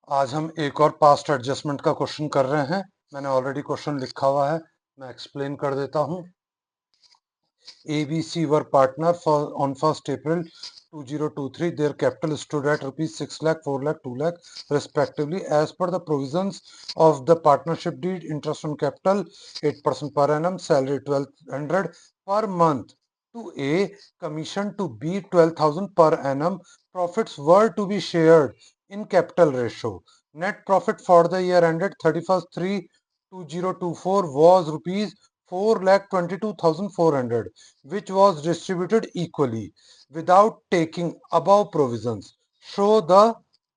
आज हम एक और पास्ट एडजस्टमेंट का क्वेश्चन कर रहे हैं। मैंने ऑलरेडी क्वेश्चन लिखा हुआ है, मैं एक्सप्लेन कर देता हूं। ABC were partner for on 1st April 2023. Their capital stood at rupees 6 lakh, 4 lakh, 2 lakh respectively. As per the provisions of the partnership deed, interest on capital 8% per annum, salary 1200 per month to A, commission to B 12,000 per annum. Profits were to be shared in capital ratio. Net profit for the year ended 31st 3 2024 was rupees 4,22,400, which was distributed equally without taking above provisions. Show the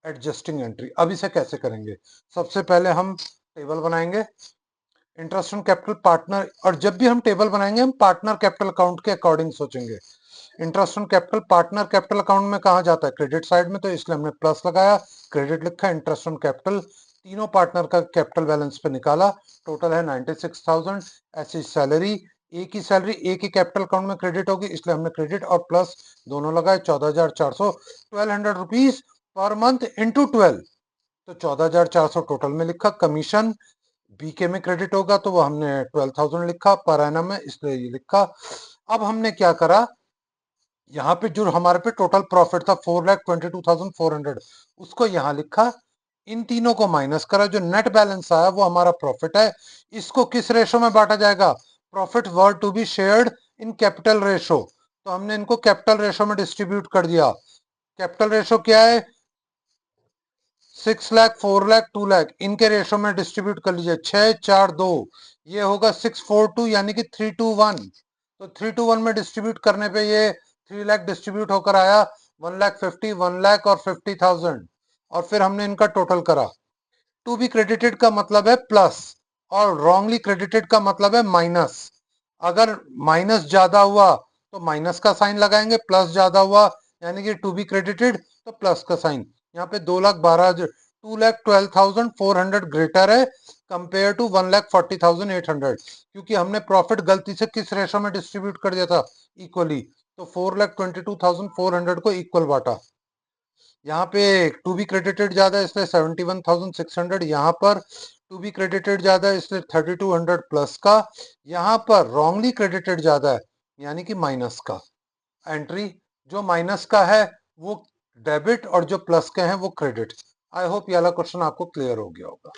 adjusting entry. अब इसे कैसे करेंगे? सबसे पहले हम table बनाएंगे interest on capital partner, और जब भी हम टेबल बनाएंगे हम पार्टनर कैपिटल अकाउंट के अकॉर्डिंग सोचेंगे। Interest on capital partner capital account में कहा जाता है? क्रेडिट साइड में, तो इसलिए हमने प्लस लगाया, क्रेडिट लिखा, इंटरेस्ट ऑन कैपिटल तीनों पार्टनर का कैपिटल बैलेंस पे निकाला, टोटल है 96,000। ऐसी सैलरी, ए की सैलरी ए की कैपिटल अकाउंट में क्रेडिट होगी, इसलिए हमने क्रेडिट और प्लस दोनों लगाए, 14,400, 1200 रुपीज पर मंथ इंटू 12, तो 14,400 टोटल में लिखा। कमीशन बीके में क्रेडिट होगा तो वो हमने 12,000 लिखा, पर एनम में इसलिए ये लिखा। अब हमने क्या करा, यहाँ पे जो हमारे पे टोटल प्रॉफिट था 4,22,400, उसको यहाँ लिखा, इन तीनों को माइनस करा, जो नेट बैलेंस आया वो हमारा प्रॉफिट है। इसको किस रेशो में बांटा जाएगा? Profit were to be shared in capital ratio, तो हमने इनको कैपिटल रेशो में डिस्ट्रीब्यूट कर दिया। कैपिटल रेशो क्या है? 6 लाख, 4 लाख, 2 लाख, इनके रेशो में डिस्ट्रीब्यूट कर लीजिए। 6 4 2, ये होगा 642, यानी कि 321, तो 321 में डिस्ट्रीब्यूट करने पे ये 3 लाख डिस्ट्रीब्यूट होकर आया 1,50,000, 1 लाख और 50,000, और फिर हमने इनका टोटल करा। टू बी क्रेडिटेड का मतलब है प्लस, और रॉन्गली क्रेडिटेड का मतलब है माइनस। अगर माइनस ज्यादा हुआ तो माइनस का साइन लगाएंगे, प्लस ज्यादा हुआ यानी कि टू बी क्रेडिटेड तो प्लस का साइन। यहाँ पे 2,12,000, 2,12,400 ग्रेटर है कंपेयर टू 1,40,800, क्योंकि हमने प्रॉफिट गलती से किस रेशो में डिस्ट्रीब्यूट कर दिया था? इक्वली, तो 4,22,400 को इक्वल बांटा। यहाँ पे टू बी क्रेडिटेड ज्यादा है इसलिए 71,600, यहाँ पर टू बी क्रेडिटेड ज्यादा है इसलिए 3,200 प्लस का, यहाँ पर रॉन्गली क्रेडिटेड ज्यादा है यानी कि माइनस का। एंट्री जो माइनस का है वो डेबिट और जो प्लस के हैं वो क्रेडिट। आई होप ये वाला क्वेश्चन आपको क्लियर हो गया होगा।